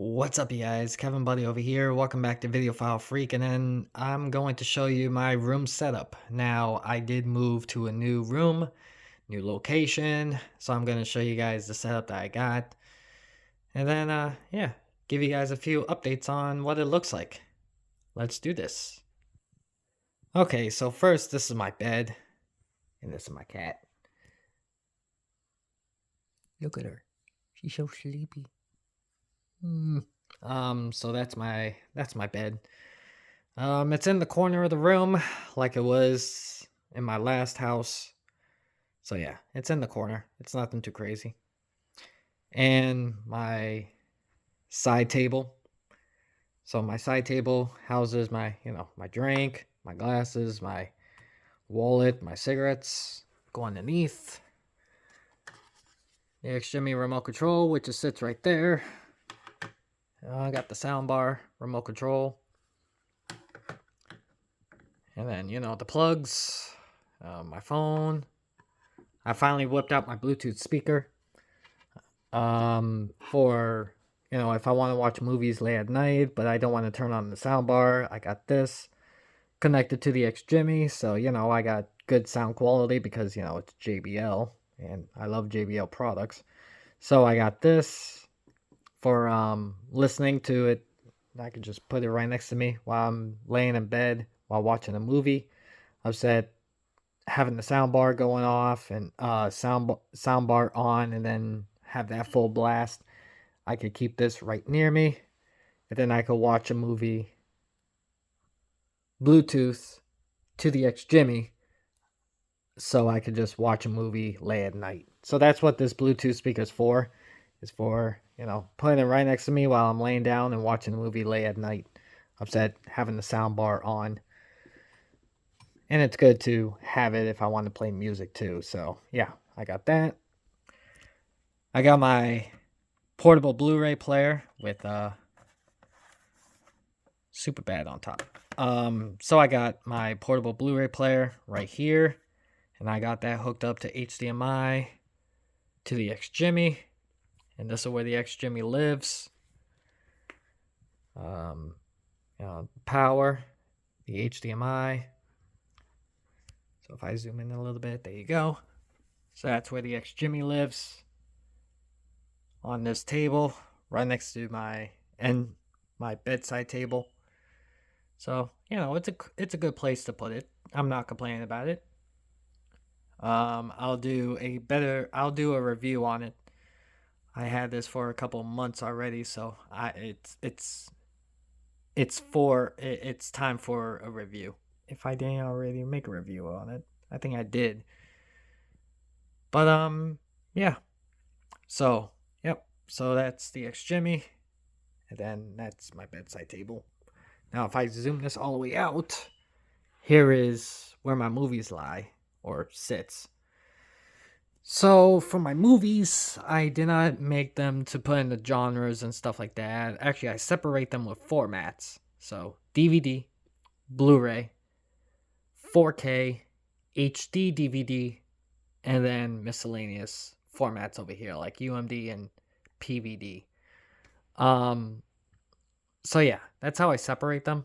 What's up, you guys? Kevin Buddy over here. Welcome back to Video File Freak, and then I'm going to show you my room setup. Now, I did move to a new room, new location, so I'm going to show you guys the setup that I got, and then, yeah, give you guys a few updates on what it looks like. Let's do this. Okay, so first, this is my bed, and this is my cat. Look at her. She's so sleepy. So that's my bed. It's in the corner of the room, like it was in my last house. So yeah, it's in the corner. It's nothing too crazy. And my side table. So my side table houses my drink, my glasses, my wallet, my cigarettes. Go underneath. The HDMI remote control, which just sits right there. I got the soundbar, remote control. And then, the plugs, my phone. I finally whipped out my Bluetooth speaker. For, if I want to watch movies late at night, but I don't want to turn on the soundbar, I got this connected to the XGIMI. So, I got good sound quality because, it's JBL and I love JBL products. So I got this for listening to it. I could just put it right next to me while I'm laying in bed while watching a movie. I've said having the soundbar going off and soundbar on, and then have that full blast. I could keep this right near me, and then I could watch a movie Bluetooth to the XGIMI, so I could just watch a movie late at night. So that's what this Bluetooth speaker is for. Is for putting it right next to me while I'm laying down and watching a movie late at night. I've said having the soundbar on. And it's good to have it if I want to play music too. So yeah, I got that. I got my portable Blu-ray player with super bad on top. So I got my portable Blu-ray player right here, and I got that hooked up to HDMI to the XGIMI, and this is where the XGIMI lives. Power, the HDMI. So if I zoom in a little bit, there you go. So that's where the XGIMI lives. On this table, right next to my bedside table. So, it's a good place to put it. I'm not complaining about it. I'll do a review on it. I had this for a couple months already, so it's time for a review. If I didn't already make a review on it, I think I did. But yeah. So, yep. So that's the XGIMI, and then that's my bedside table. Now, if I zoom this all the way out, here is where my movies lie or sits. So for my movies, I did not make them to put in the genres and stuff like that. Actually, I separate them with formats. So DVD, Blu-ray, 4K, HD DVD, and then miscellaneous formats over here like UMD and PVD. So yeah, that's how I separate them.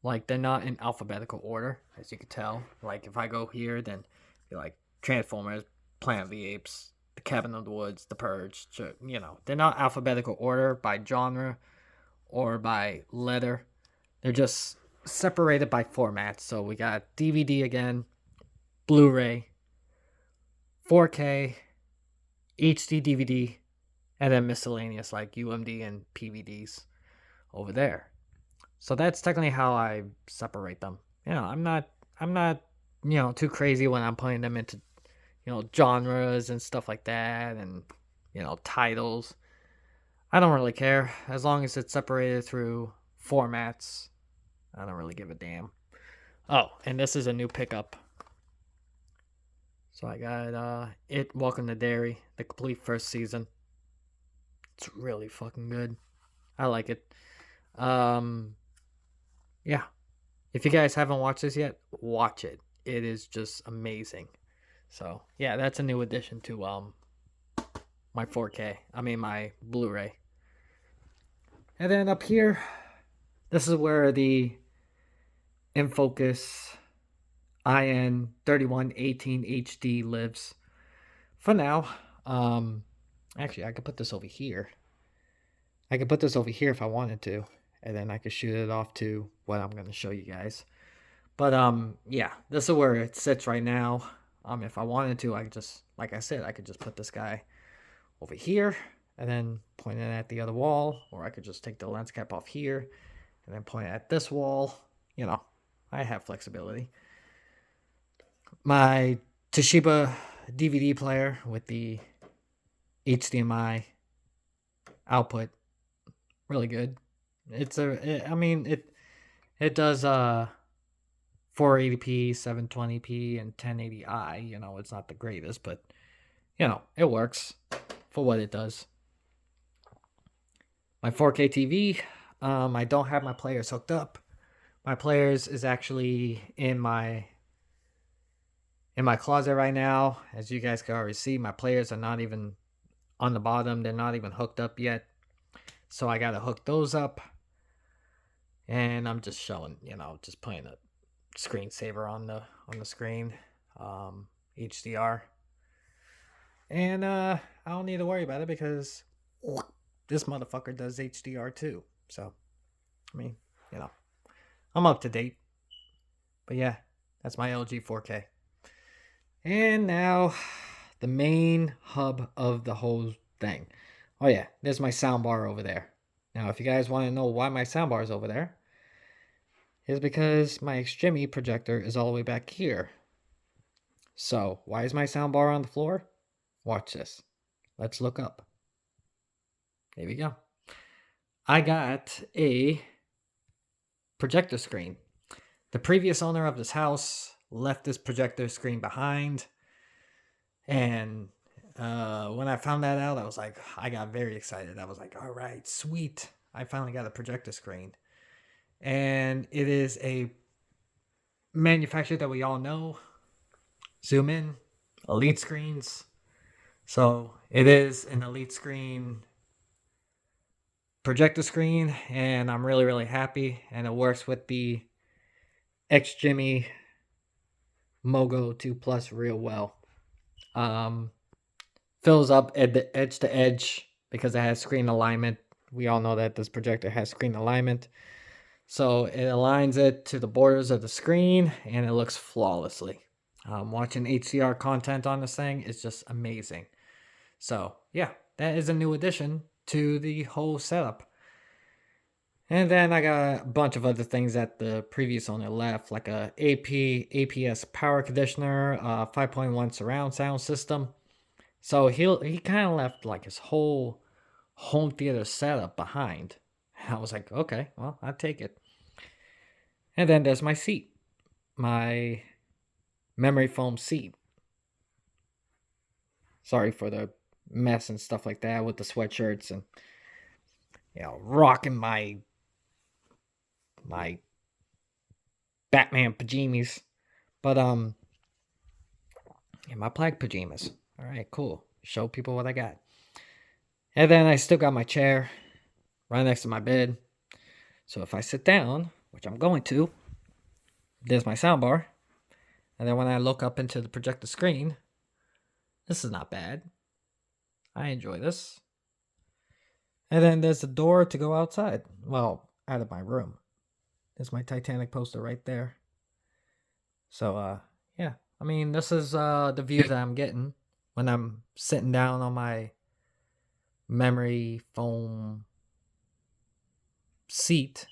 Like, they're not in alphabetical order, as you can tell. Like, if I go here, then be like Transformers, Planet of the Apes, The Cabin in the Woods, The Purge. They're not alphabetical order by genre or by letter. They're just separated by format. So we got DVD again, Blu-ray, 4K, HD DVD, and then miscellaneous like UMD and PVDs over there. So that's technically how I separate them. I'm not too crazy when I'm putting them into genres and stuff like that, and titles. I don't really care as long as it's separated through formats. I don't really give a damn. Oh, and this is a new pickup. So I got It Welcome to Derry, the complete first season. It's really fucking good. I like it. Yeah. If you guys haven't watched this yet, watch it. It is just amazing. So yeah, that's a new addition to my 4K. I mean my Blu-ray. And then up here, this is where the InFocus IN3118 HD lives for now. Actually, I could put this over here. I could put this over here if I wanted to, and then I could shoot it off to what I'm going to show you guys. But yeah, this is where it sits right now. If I wanted to, I could just, like I said, I could just put this guy over here and then point it at the other wall, or I could just take the lens cap off here and then point it at this wall. You know, I have flexibility. My Toshiba DVD player with the HDMI output, really good. It does 480p, 720p, and 1080i. You know, it's not the greatest, but you know, it works for what it does. My 4K TV, I don't have my players hooked up. My players is actually in my closet right now. As you guys can already see, my players are not even on the bottom. They're not even hooked up yet. So I gotta hook those up. And I'm just showing, you know, just putting a screensaver on the screen, HDR. And I don't need to worry about it because this motherfucker does HDR too. So, I mean, you know, I'm up to date. But yeah, that's my LG 4K. And now, the main hub of the whole thing. Oh yeah, there's my soundbar over there. Now, if you guys want to know why my soundbar is over there, is because my XGIMI projector is all the way back here. So, why is my soundbar on the floor? Watch this. Let's look up. There we go. I got a projector screen. The previous owner of this house left this projector screen behind. And when I found that out, I got very excited. I was like, all right, sweet. I finally got a projector screen. And it is a manufacturer that we all know. Zoom in, Elite Screens. So it is an Elite Screen projector screen, and I'm really, really happy. And it works with the XGIMI Mogo 2 Plus real well. Fills up at the edge to edge because it has screen alignment. We all know that this projector has screen alignment. So it aligns it to the borders of the screen and it looks flawlessly. Watching HDR content on this thing is just amazing. So yeah, that is a new addition to the whole setup. And then I got a bunch of other things that the previous owner left, like a APS power conditioner, 5.1 surround sound system. So he kind of left like his whole home theater setup behind. I was like, okay, well, I'll take it. And then there's my seat, my memory foam seat. Sorry for the mess and stuff like that with the sweatshirts and, you know, rocking my Batman pajamas. But yeah, my plaid pajamas. All right, cool. Show people what I got. And then I still got my chair right next to my bed. So if I sit down, which I'm going to, there's my soundbar. And then when I look up into the projector screen, this is not bad. I enjoy this. And then there's the door to go outside. Well, out of my room. There's my Titanic poster right there. So, yeah. I mean, this is the view that I'm getting when I'm sitting down on my memory foam seat,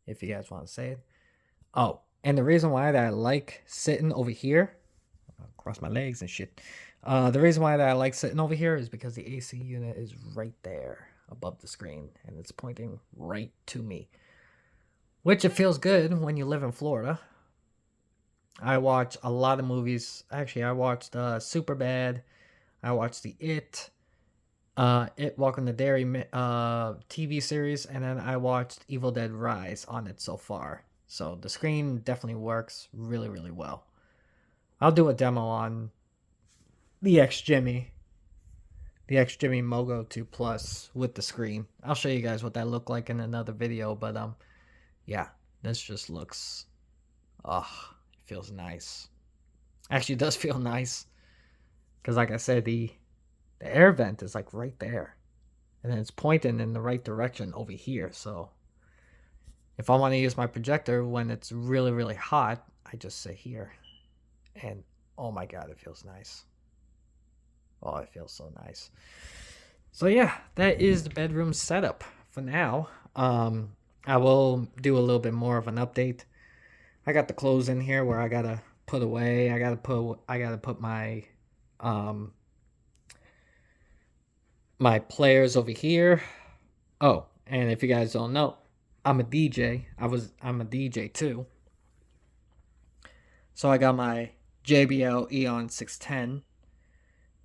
if you guys want to say it. Oh, and the reason why that I like sitting over here, I'll cross my legs and shit. The reason why that I like sitting over here is because the AC unit is right there above the screen and it's pointing right to me, which it feels good when you live in Florida. I watch a lot of movies. Actually, I watched Superbad. I watched the It Walk on the Dairy TV series, and then I watched Evil Dead Rise on it so far. So the screen definitely works really, really well. I'll do a demo on the XGIMI the XGIMI Mogo 2 Plus with the screen. I'll show you guys what that looked like in another video, but yeah, this just looks, it feels nice. Actually, it does feel nice, because like I said, the air vent is like right there, and then it's pointing in the right direction over here. So if I want to use my projector when it's really, really hot, I just sit here, and oh my god, it feels nice. Oh, it feels so nice. So yeah, that is the bedroom setup for now. I will do a little bit more of an update. I got the clothes in here where I gotta put away. I gotta put my my players over here. Oh, and if you guys don't know, I'm a DJ. I'm a DJ too. So I got my JBL Eon 610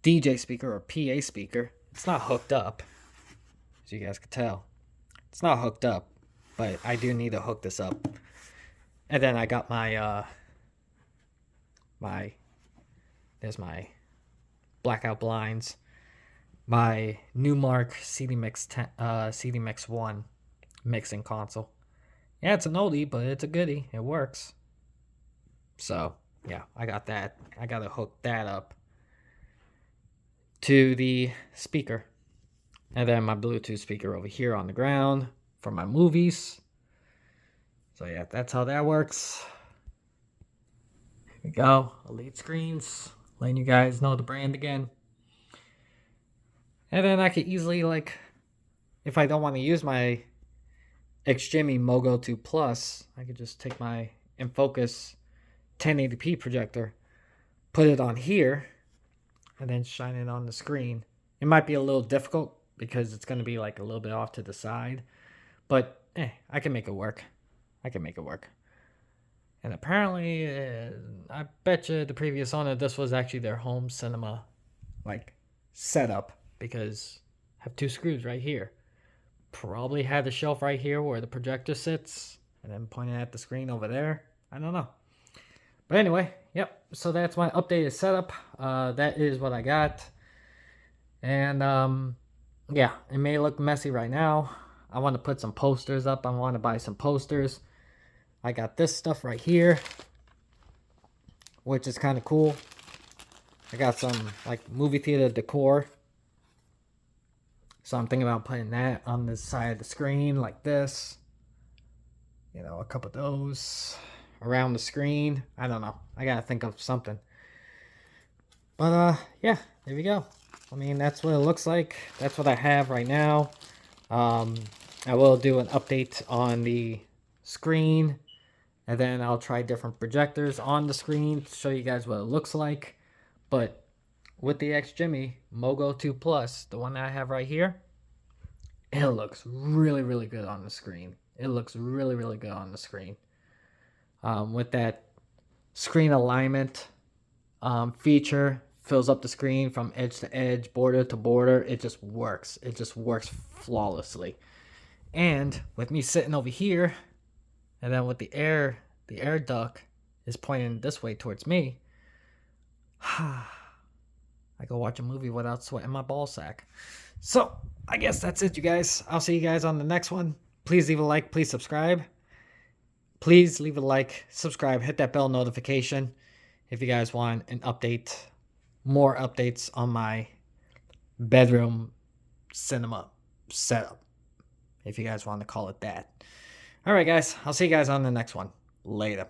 DJ speaker, or PA speaker. It's not hooked up, as you guys can tell. It's not hooked up, but I do need to hook this up. And then I got my there's my blackout blinds, my Newmark CD Mix 1 mixing console. Yeah, it's an oldie, but it's a goodie. It works. So yeah, I got that. I gotta hook that up to the speaker, and then my Bluetooth speaker over here on the ground for my movies. So yeah, that's how that works. Here we go, Elite Screens, letting you guys know the brand again. And then I could easily, like, if I don't want to use my XGIMI Mogo 2 Plus, I could just take my InFocus 1080p projector, put it on here, and then shine it on the screen. It might be a little difficult because it's going to be like a little bit off to the side, but I can make it work. I can make it work. And apparently, I bet you the previous owner, this was actually their home cinema like setup, because I have 2 screws right here. Probably had the shelf right here where the projector sits, and then pointing at the screen over there. I don't know. But anyway, yep. So that's my updated setup. That is what I got. And yeah, it may look messy right now. I want to put some posters up. I want to buy some posters. I got this stuff right here, which is kind of cool. I got some like movie theater decor. So I'm thinking about putting that on the side of the screen like this. You know, a couple of those around the screen. I don't know. I gotta think of something. But yeah, there we go. I mean, that's what it looks like. That's what I have right now. I will do an update on the screen, and then I'll try different projectors on the screen to show you guys what it looks like. But with the XGIMI Mogo 2 Plus, the one that I have right here, it looks really, really good on the screen. It looks really, really good on the screen. With that screen alignment feature, fills up the screen from edge to edge, border to border. It just works. It just works flawlessly. And with me sitting over here, and then with the air duct is pointing this way towards me, I go watch a movie without sweating my ball sack. So I guess that's it, you guys. I'll see you guys on the next one. Please leave a like. Please subscribe. Please leave a like, subscribe, hit that bell notification if you guys want an update, more updates on my bedroom cinema setup, if you guys want to call it that. All right, guys. I'll see you guys on the next one. Later.